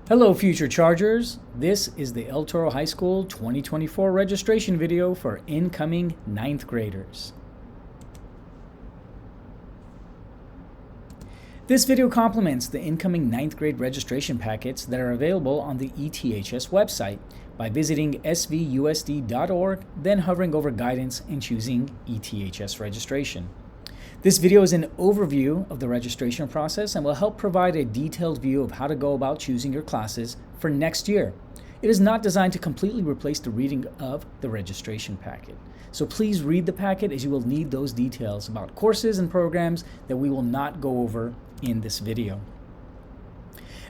Hello future Chargers, this is the El Toro High School 2024 registration video for incoming 9th graders. This video complements the incoming 9th grade registration packets that are available on the ETHS website by visiting svusd.org, then hovering over guidance and choosing ETHS registration. This video is an overview of the registration process and will help provide a detailed view of how to go about choosing your classes for next year. It is not designed to completely replace the reading of the registration packet. So please read the packet, as you will need those details about courses and programs that we will not go over in this video.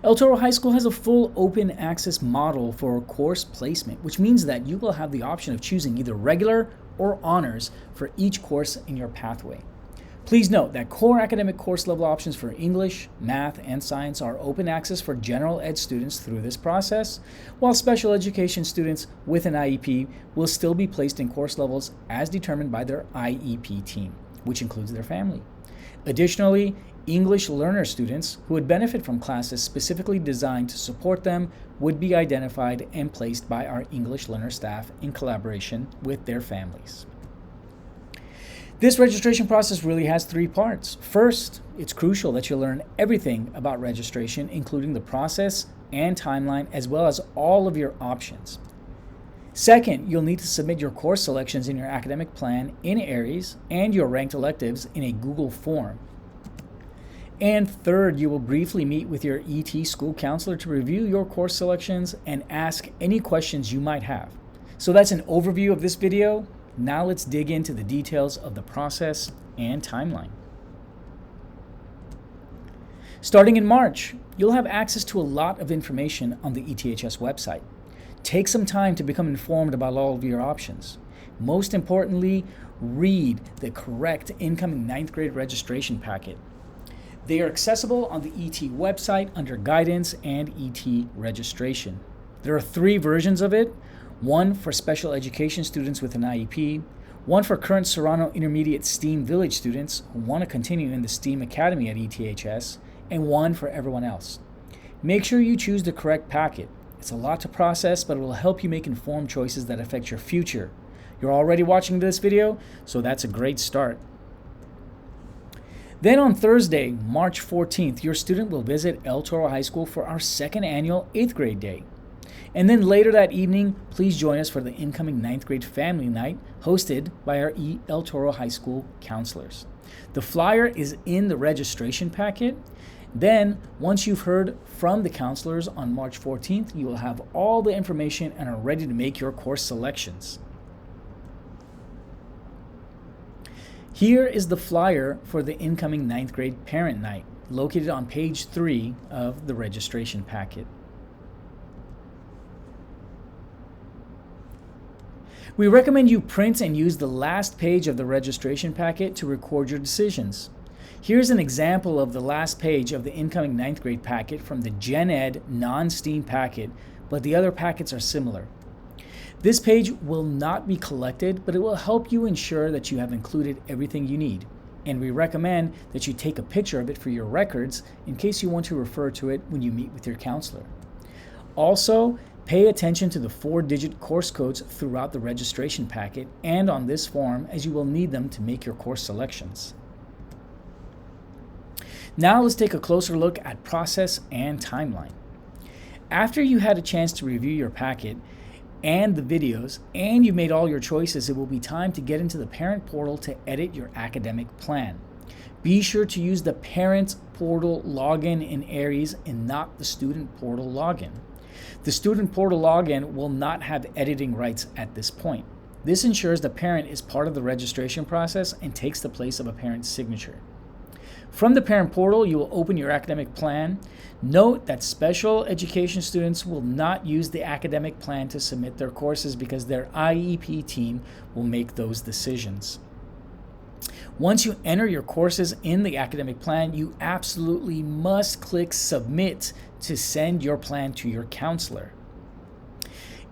El Toro High School has a full open access model for course placement, which means that you will have the option of choosing either regular or honors for each course in your pathway. Please note that core academic course level options for English, math, and science are open access for general ed students through this process, while special education students with an IEP will still be placed in course levels as determined by their IEP team, which includes their family. Additionally, English learner students who would benefit from classes specifically designed to support them would be identified and placed by our English learner staff in collaboration with their families. This registration process really has three parts. First, it's crucial that you learn everything about registration, including the process and timeline, as well as all of your options. Second, you'll need to submit your course selections in your academic plan in Aries and your ranked electives in a Google form. And third, you will briefly meet with your ET school counselor to review your course selections and ask any questions you might have. So that's an overview of this video. Now let's dig into the details of the process and timeline. Starting in March, you'll have access to a lot of information on the ETHS website. Take some time to become informed about all of your options. Most importantly, read the correct incoming 9th grade registration packet. They are accessible on the ET website under Guidance and ET Registration. There are three versions of it. One for special education students with an IEP, one for current Serrano Intermediate STEAM Village students who want to continue in the STEAM Academy at ETHS, and one for everyone else. Make sure you choose the correct packet. It's a lot to process, but it will help you make informed choices that affect your future. You're already watching this video, so that's a great start. Then on Thursday, March 14th, your student will visit El Toro High School for our second annual 8th grade day. And then later that evening, please join us for the incoming 9th grade family night hosted by our El Toro High School counselors. The flyer is in the registration packet. Then, once you've heard from the counselors on March 14th, you will have all the information and are ready to make your course selections. Here is the flyer for the incoming 9th grade parent night, located on page 3 of the registration packet. We recommend you print and use the last page of the registration packet to record your decisions. Here's an example of the last page of the incoming 9th grade packet from the Gen Ed non-STEAM packet, but the other packets are similar. This page will not be collected, but it will help you ensure that you have included everything you need. And we recommend that you take a picture of it for your records in case you want to refer to it when you meet with your counselor. Also, pay attention to the 4-digit course codes throughout the registration packet and on this form, as you will need them to make your course selections. Now let's take a closer look at process and timeline. After you had a chance to review your packet and the videos and you made all your choices, it will be time to get into the parent portal to edit your academic plan. Be sure to use the parent portal login in Aries and not the student portal login. The student portal login will not have editing rights at this point. This ensures the parent is part of the registration process and takes the place of a parent's signature. From the parent portal, you will open your academic plan. Note that special education students will not use the academic plan to submit their courses because their IEP team will make those decisions. Once you enter your courses in the academic plan, you absolutely must click Submit to send your plan to your counselor.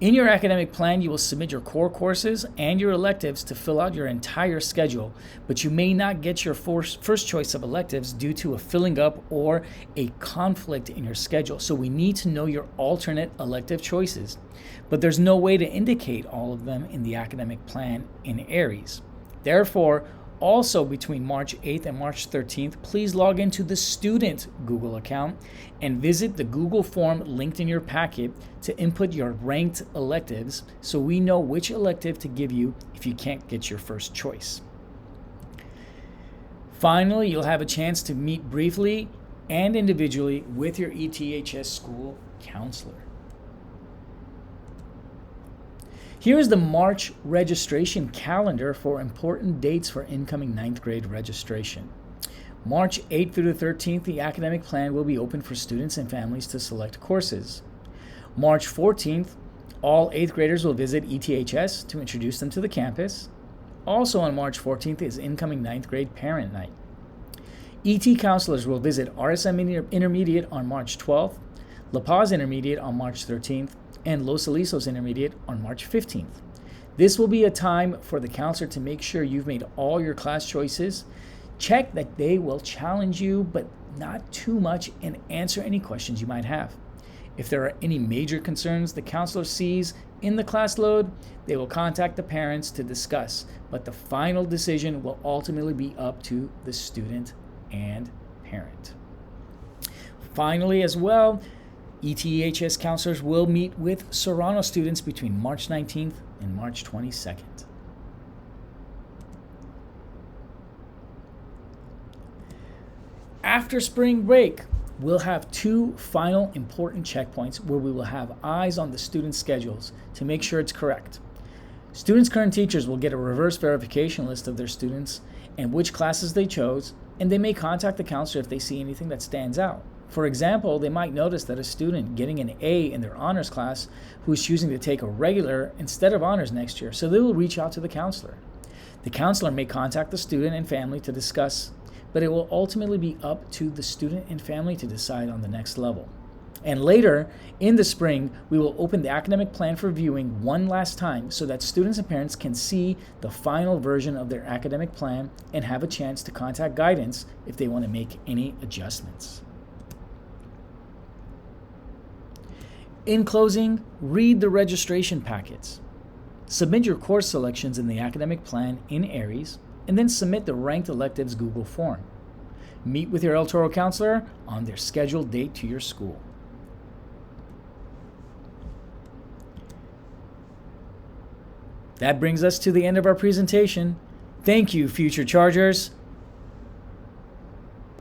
In your academic plan, you will submit your core courses and your electives to fill out your entire schedule, but you may not get your first choice of electives due to a filling up or a conflict in your schedule. So we need to know your alternate elective choices, but there's no way to indicate all of them in the academic plan in Aries. Therefore, also between March 8th and March 13th, please log into the student Google account and visit the Google form linked in your packet to input your ranked electives so we know which elective to give you if you can't get your first choice. Finally, you'll have a chance to meet briefly and individually with your ETHS school counselor. Here is the March registration calendar for important dates for incoming 9th grade registration. March 8th through the 13th, the academic plan will be open for students and families to select courses. March 14th, all 8th graders will visit ETHS to introduce them to the campus. Also on March 14th is incoming 9th grade parent night. ET counselors will visit RSM Intermediate on March 12th, La Paz Intermediate on March 13th, and Los Alisos Intermediate on March 15th. This will be a time for the counselor to make sure you've made all your class choices, check that they will challenge you, but not too much, and answer any questions you might have. If there are any major concerns the counselor sees in the class load, they will contact the parents to discuss, but the final decision will ultimately be up to the student and parent. Finally, as well, ETHS counselors will meet with Serrano students between March 19th and March 22nd. After spring break, we'll have two final important checkpoints where we will have eyes on the students' schedules to make sure it's correct. Students' current teachers will get a reverse verification list of their students and which classes they chose, and they may contact the counselor if they see anything that stands out. For example, they might notice that a student getting an A in their honors class who is choosing to take a regular instead of honors next year, so they will reach out to the counselor. The counselor may contact the student and family to discuss, but it will ultimately be up to the student and family to decide on the next level. And later, in the spring, we will open the academic plan for viewing one last time so that students and parents can see the final version of their academic plan and have a chance to contact guidance if they want to make any adjustments. In closing, read the registration packets. Submit your course selections in the academic plan in Aries, and then submit the ranked electives Google form. Meet with your El Toro counselor on their scheduled date to your school. That brings us to the end of our presentation. Thank you, Future Chargers.